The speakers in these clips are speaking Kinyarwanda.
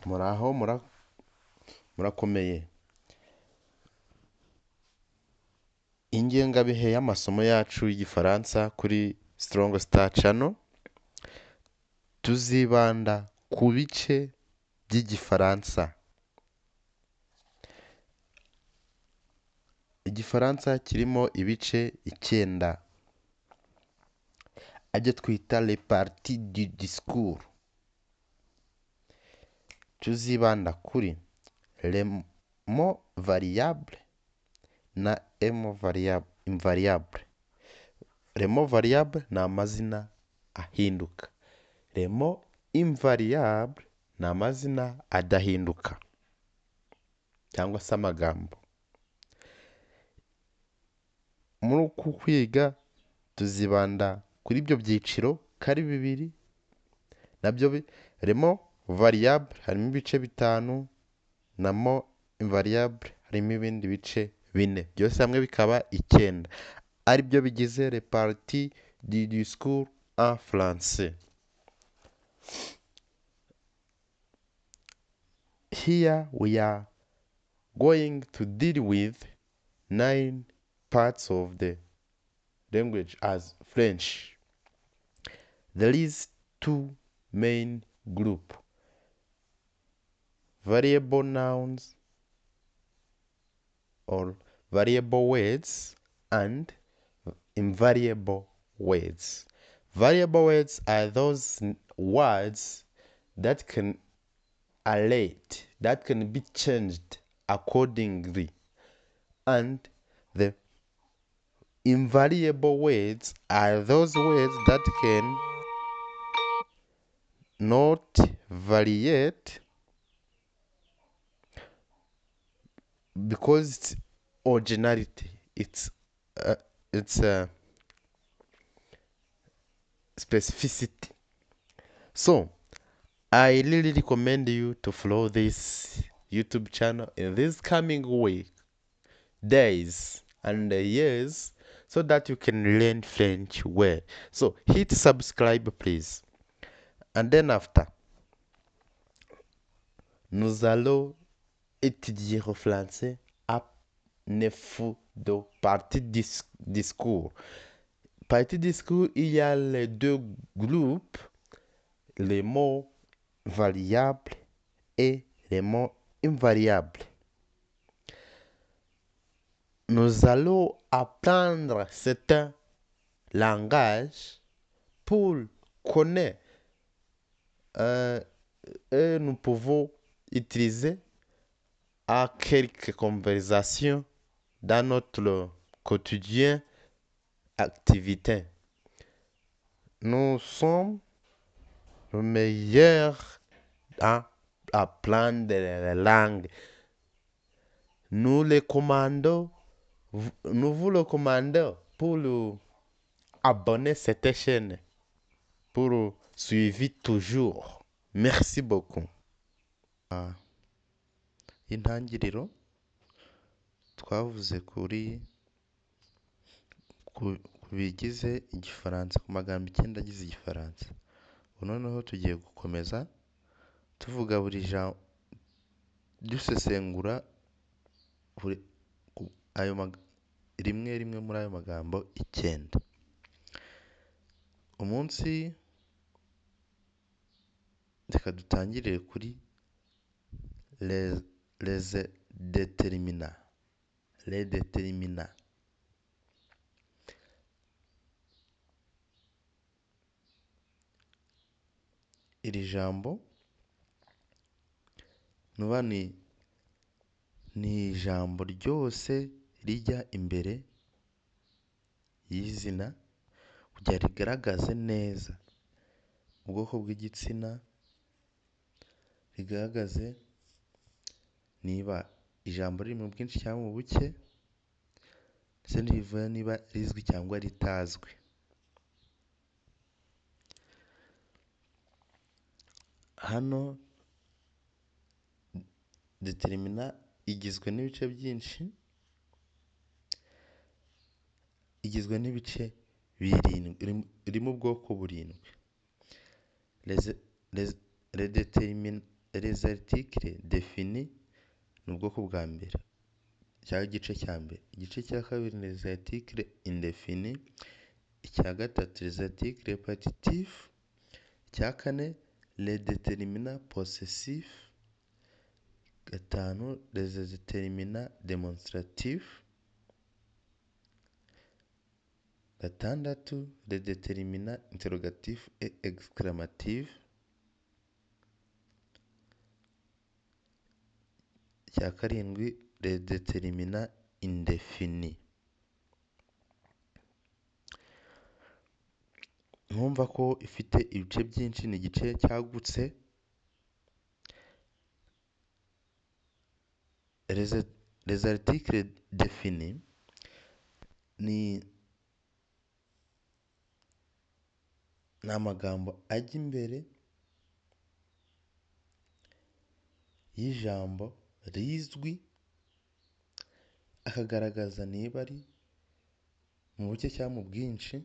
Muraho murakomeye. Ingengabihe y'amasomo yacu y'igifaransa kuri Strong Star Channel, tuzibanda ku bice by'igifaransa. Igifaransa kirimo ibice 9 ajya twita les parties du discours. Tuzibanda kuri les mots variables na invariable. Les mots variables ni amazina ahinduka. Les mots invariable ni amazina adahinduka cyangwa se amagambo. Muri uku kwiga tuzibanda kuri ibyo byiciro kari bibiri, nabyo les mots variable harimo ibice 5 na mots invariable harimo ibindi bice 4, byose hamwe bikaba 9, ari byo bigize les parties du discours en français. Here we are going to deal with 9 parts of the language as French. There is 2 main group: variable nouns or variable words and invariable words. Variable words are those words that can relate, that can be changed accordingly, and the invariable words are those words that can not variate because it's originality, it's specificity. So I really recommend you to follow this YouTube channel in this coming week, days and years, so that you can learn French well. So hit subscribe please. And then after, nous allons étudier le français à 9 de partie discours. Partie discours, il y a les 2 groupes, les mots variables et les mots invariables. Nous allons apprendre certains langages pour connaître et nous pouvons utiliser à quelques conversations dans notre quotidien activité. Nous sommes les meilleurs à apprendre les langues. Nous vous le commandons pour abonner cette chaîne, pour suivre toujours. Merci beaucoup. Intangiriro twavuze ku bigize igifaransa, ku magambo 9 agize igifaransa. Noneho tugiye gukomeza tuvuga buri jambo, dusesengura rimwe muri ayo magambo 9. Umunsi reka dutangirire kuri les déterminants. Les déterminants. Iri jambo nuba ni ijambo ryose rijya imbere y'izina kugira rigaragaze neza ubwoko bw'igitsina, rigaragaze niba ijambo riri mu bwinshi cyangwa mu buke, ndetse nirivuga niba rizwi cyangwa ritazwi. Hano determina igizwe n'ibice byinshi, igizwe n'ibice 7, iri mu bwoko 7. Les les articles définis ni ubwoko bwa mbere cyangwa igice cya mbere. Igice cya kabiri ni les articles indéfinis. Icya gatatu les articles répétitifs. Icya kane les déterminants possessifs. Gatanu les déterminants démonstratifs. Gatandatu les déterminants interrogatifs et exclamatifs. Icya karindwi les déterminants indéfinis. Nkumva ko ifite ibice byinshi, ni igice cyagutse. Les articles définis ni amagambo ajya imbere y'ijambo rizwi, akagaragaza niba ari mu buke cyangwa mu bwinshi.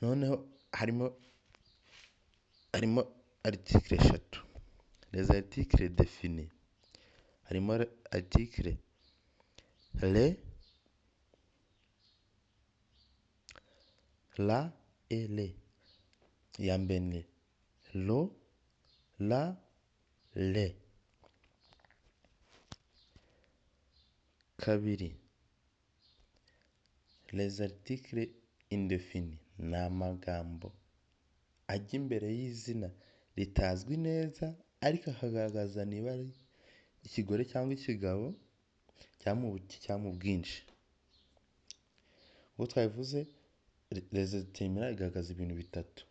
Noneho harimo article eshatu. Les articles définis harimo article le, la et le. Iya mbere ni lo, la, le. Kabiri les articles indéfinis ni amagambo ajya imbere y'izina ritazwi neza ariko akagaragaza niba ari ikigore cyangwa ikigabo, cyangwa mu buke cyangwa mu bwinshi. Ubwo twabivuze les déterminants igaragaza ibintu bitatu: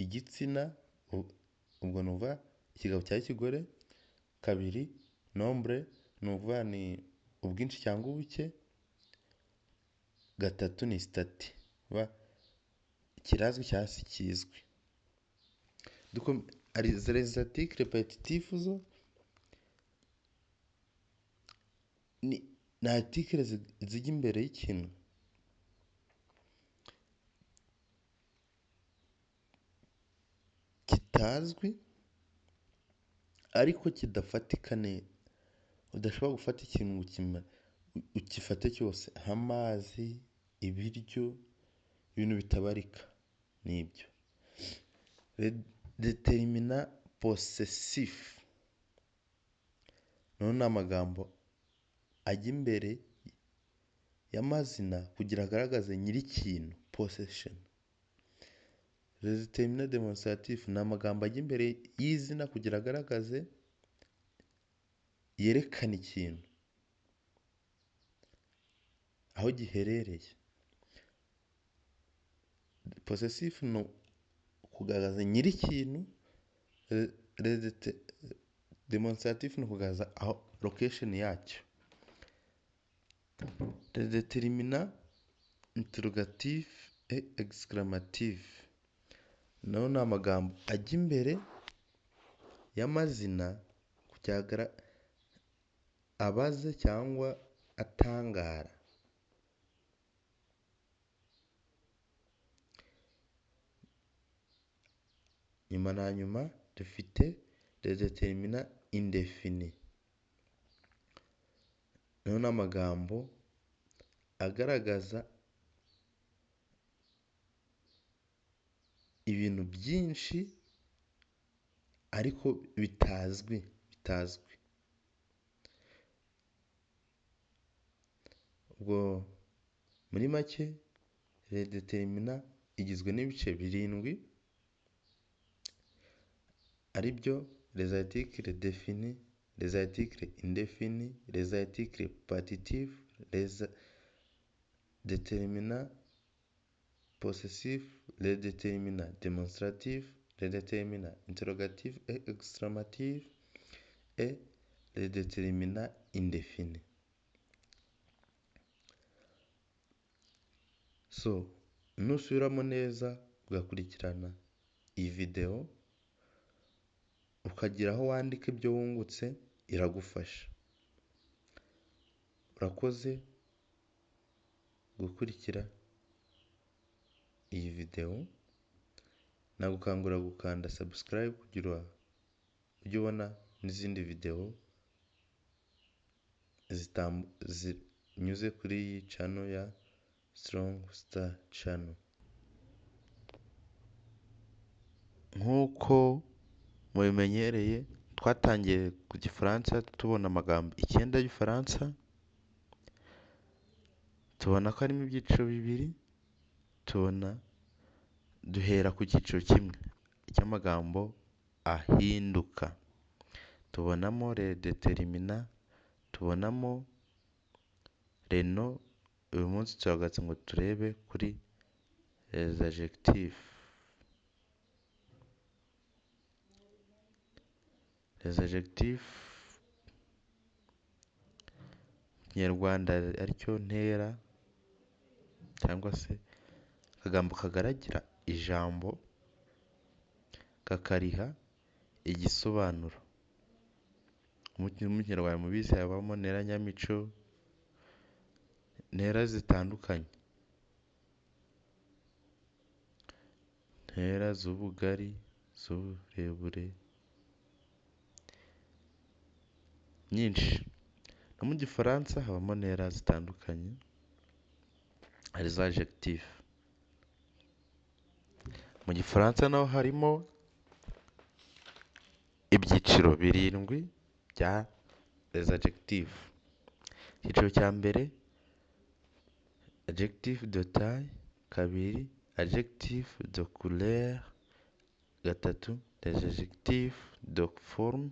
igitsina, ubwo ni ukuvuga ikigabo cyangwa ikigore. Kabiri nombre, ni ukuvuga ni ubwinshi cyangwa ubuke. Gatatu ni stati, kirazwi cyangwa se kizwi. Les articles répétitifs zo ni article zijya imbere y'ikintu kitazwi ariko kidafatika neza. Udashobora gufata ikintu ngo ukifate cyose, nk'amazi, ibiryo, ibintu bitabarika. Nibyo déterminant possessif. None amagambo ajya imbere y'amazina kugira agaragaze nyiri ikintu, possession. Les déterminants démonstratifs ni amagambo ajya imbere y'izina kugira agaragaze, yerekana ikintu aho giherereye. Possessif ni kugaragaza nyiri ikintu. Demonstratif ni kugaragaza aho location yacyo. Les déterminants interrogatifs et exclamatifs naho ni amagambo ajya imbere y'amazina kugira abaze cyangwa atangara. Nyuma na nyuma dufite les déterminants indéfinis. Naho ni amagambo agaragaza ibintu byinshi ariko bitazwi. Ubwo muri make les déterminants igizwe n'ibice birindwi, ari byo les articles définis, les articles indéfinis, les articles répétitifs, les déterminants possessifs, les déterminants démonstratifs, les déterminants interrogatifs et exclamatifs et les déterminants indéfinis. So nusubiramo neza ugakurikirana iyi video ukagira aho wandika ibyo wungutse, iragufasha. Urakoze. gukurikira iyi video, nagukangurira gukanda subscribe kugira ujye ubona n'izindi video zinyuze kuri iyi channel ya Strong Star Channel. Nk'uko mubimenyereye, twatangiye ku gifaransa tubona amagambo 9 y'igifaransa, tubona ko harimo ibyiciro bibiri, duhera ku cyiciro kimwe cy'amagambo ahinduka. Tubonamo les déterminants, tubonamo les noms. Uyu munsi turagatse ngo turebe kuri les adjectifs. Les adjectifs Kinyarwanda aricyo ntera cyangwa se akagambo kagaragira ijambo kakariha igisobanuro. Mu Kinyarwanda mubizi habamo ntera nyamico, ntera zitandukanye, ntera z'ubugari, z'uburebure nyinshi. No mu gifaransa habamo ntera zitandukanye ari za adjectif. Mu gifaransa naho harimo ibyiciro 7 bya les adjectifs. Icyiciro cya mbere adjectif de taille, kabiri adjectif de couleur, gatatu les adjectifs de forme,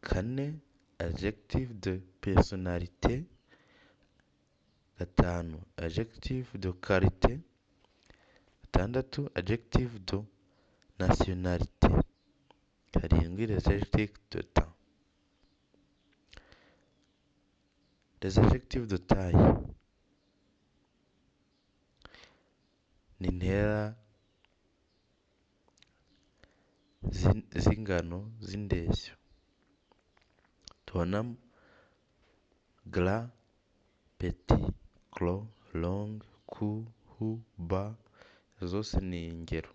kane adjectif de personnalité, gatanu adjectif de qualité, gatandatu adjectif de nationalité, karindwi les adjectifs de temps. Les adjectifs de taille ni intera z'ingano z'indeshyo. Tubonamo gras, petit, gros, long, court, haut, bas, zose ni ingero.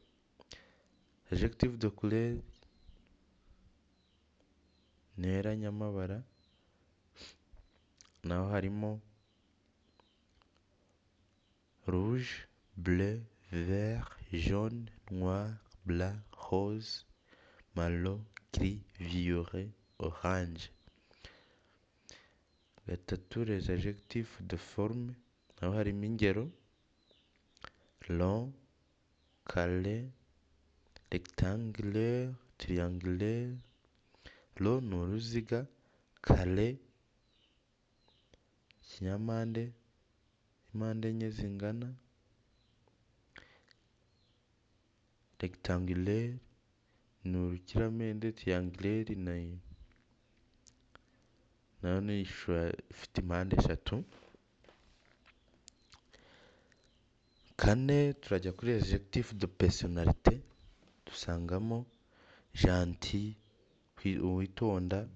Adjectif de couleur, ntera nyamabara, naho harimo rouge, bleu, vert, jaune, noir, blanc, rose, marron, gris, violet, orange. Gatatu les adjectifs de forme, naho harimo ingero rond, carré, rectangulaire, triangulaire. Rond ni uruziga, carré ikinyampande, impande enye zingana, rectangulaire ni urukiramende, triangulaire nayo ni ishusho ifite impande 3. Kane turajya kuri adjectif de personnalité, dusangamo gentil, uwitonda,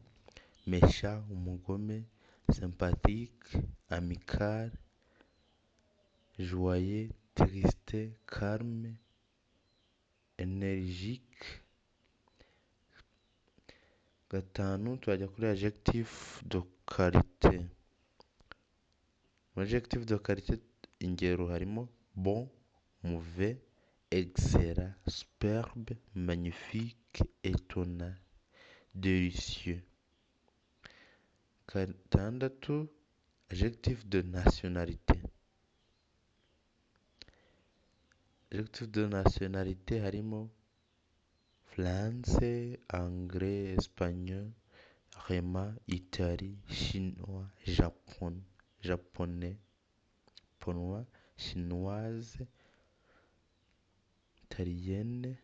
méchant, umugome, sympathique, amical, joyeux, triste, calme, énergique. Gatanu turajya kuri adjectif de qualité. Mu adjectif de qualité ingero harimo bon, mauvais, excellent, superbe, magnifique, étonnant, délicieux. Gatandatu adjectif de nationalité. Adjectif de nationalité harimo français, anglais, espagnol, allemand, italien, chinois, japonais, chinoise, italienne,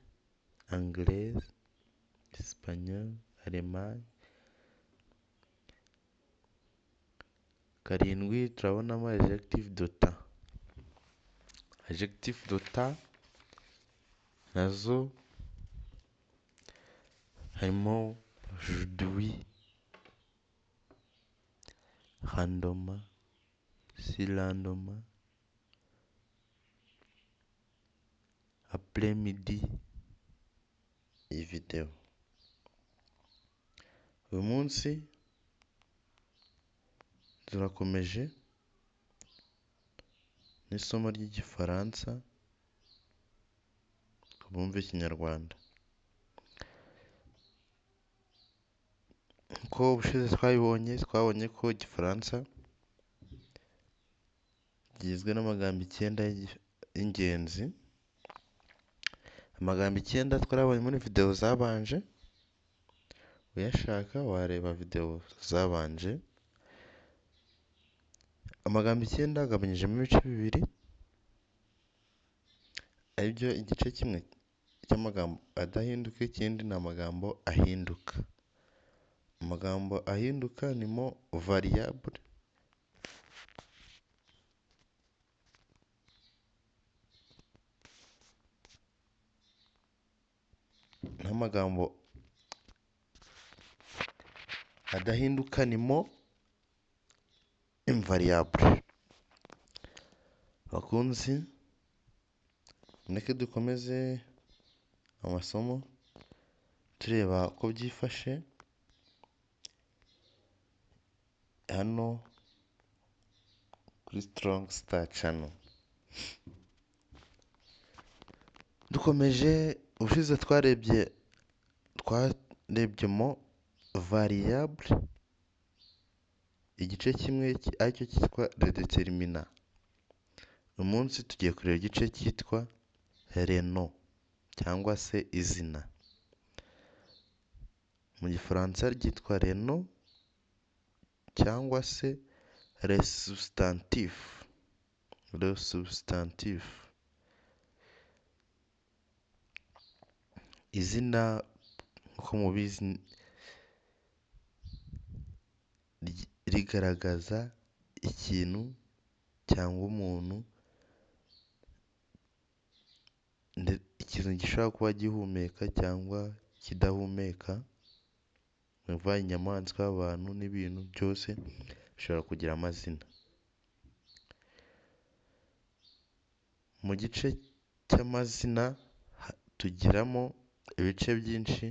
anglaise, espagnol, allemand. Karindwi turabonamo adjectif de temps. Adjectif de temps nazo harimo aujourd'hui, randoma, si lendemain, après midi, iyi video. Uyu munsi turakomeje n'isomo ry'igifaransa, bumve ikinyarwanda. Uko ubushize twabonye ko igifaransa kigizwe n'amagambo 9 y'ingenzi. Amagambo 9 twarabonye muri video zabanje, uyashaka wareba video zabanje. Amagambo 9 agabanyije mu bice bibiri, aribyo igice kimwe cy'amagambo adahinduka, ikindi ni amagambo ahinduka. Amagambo ahinduka nimo variable, n'amagambo adahinduka nimo invariable. Bakunzi, mureke dukomeze amasomo tureba uko byifashe hano kuri Strong Star Channel. Dukomeje, ubushize twarebyemo variable, igice kimwe aricyo cyitwa le determinant. Uyu munsi tugiye kureba igice cyitwa le nom cyangwa se izina. Mu gifaransa ryitwa le nom cyangwa se le substantif. Le substantif. Izina nk'uko mubizi rigaragaza ikintu cyangwa umuntu, ikintu gishobora kuba gihumeka cyangwa kidahumeka. Biva inyamaswa, abantu n'ibintu byose bishobora kugira amazina. Mu gice cy'amazina tugiramo ibice byinshi,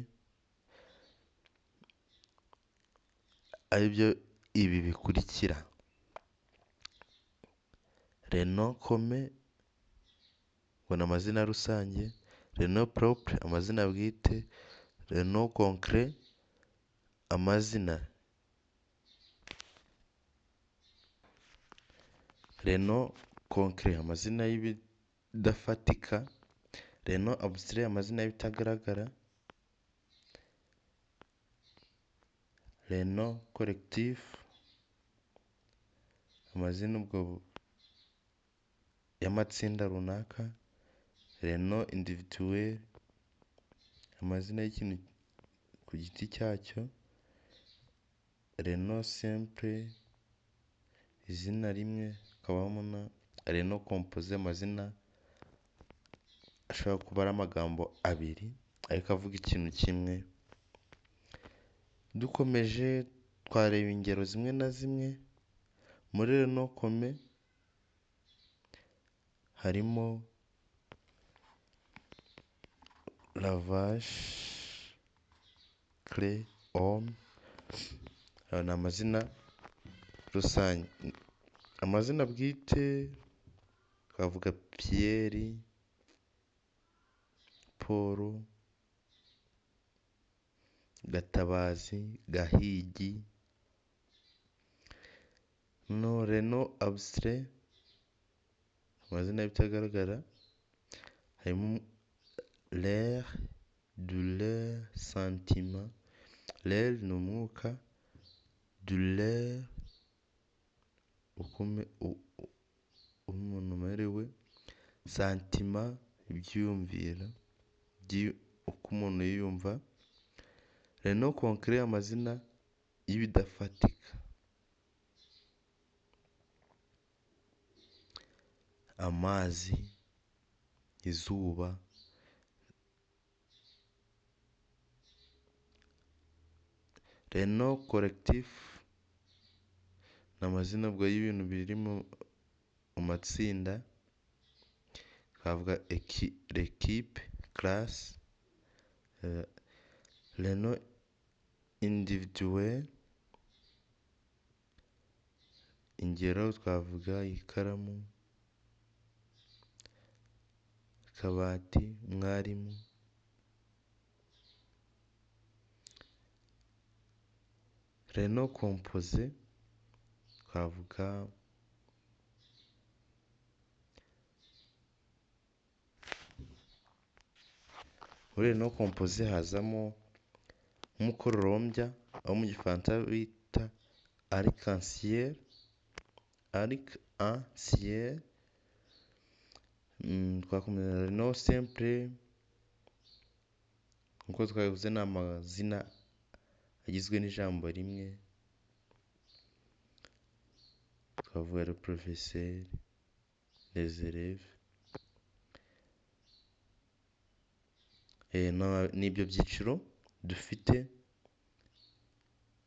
aribyo ibi bikurikira: le nom commun, ubona amazina rusange; le nom propre, amazina bwite; le nom concret, amazina. Le nom concret, amazina y'ibidafatika; le nom abstrait, amazina y'ibitagaragara; le nom collectif, amazina ubwo y'amatsinda runaka; le nom individuel, amazina y'ikintu ku giti cyacyo; le nom simple, izina rimwe. Hakabamo na le nom composé, amazina ashobora kuba ari amagambo abiri ariko avuga ikintu kimwe. Dukomeje twareba ingero zimwe na zimwe. Muri le nom commun harimo la vache, clé, homme. Aya ni amazina rusange. Amazina bwite twavuga Pierre, Paul, Gatabazi, Gahigi. Le nom abstrait, amazina y'ibitagaragara, harimo l'air, douleur, sentiment. L'air ni umwuka, douleur uko umuntu amerewe, sentiment ibyiyumviro, uko umuntu yiyumva. Le nom concret, amazina y'ibidafatika, amazi, izuba. Le nom collectif ni amazina ubwo y'ibintu biri mu matsinda, twavuga l'équipe, classe, le nom individuel, ingero twavuga ikaramu, akabati, umwarimu. Le nom composé twavuga muri le nom composé hazamo nk'umukororombya, aho mu gifaransa bita arc-en-ciel, twakomeza le nom simple, nk'uko twabivuze ni amazina agizwe n'ijambo rimwe, twavuga le professeur, les élèves. N'ibyo byiciro dufite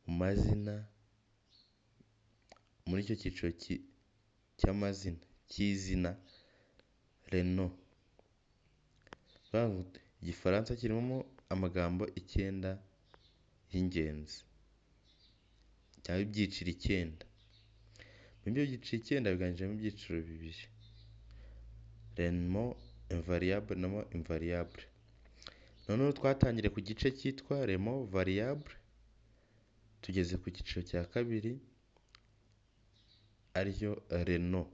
mu mazina, muri icyo cyiciro cy'amazina cy'izina le nom. Igifaransa kirimo amagambo 9 y'ingenzi cyangwa ibyiciro 9. Muri ibyo byiciro 9 biganjemo ibyiciro bibiri, le nom invariable na mot invariable. Noneho twatangire ku gice cyitwa le mot variable, tugeze ku cyiciro cya kabiri ariyo le nom,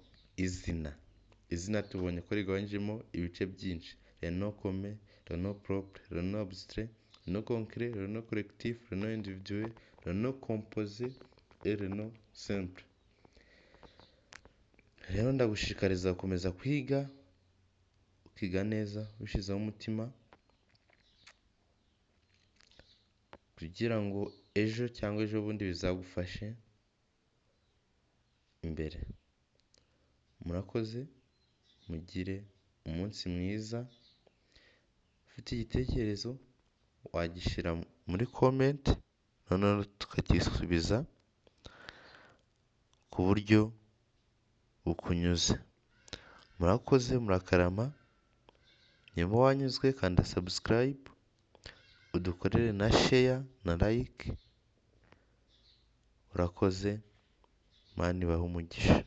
izina tubonye ko rigabanyijemo ibice byinshi: le nom commun, le nom propre, le nom abstrait, le nom concret, le nom collectif, le nom individuel, le nom composé et le nom simple. Rero ndagushishikariza gukomeza ukiga neza ubishyizeho umutima, kugira ngo ejo cyangwa ejo bundi bizagufashe imbere. Murakoze, mugire umunsi mwiza. Ufite igitekerezo wagishyira muri comment, noneho tukagisubiza ku buryo bukunyuze. Murakoze, murakarama. Niba wanyuzwe kanda subscribe, udukorere na share na like. Urakoze, Imana ibahe umugisha.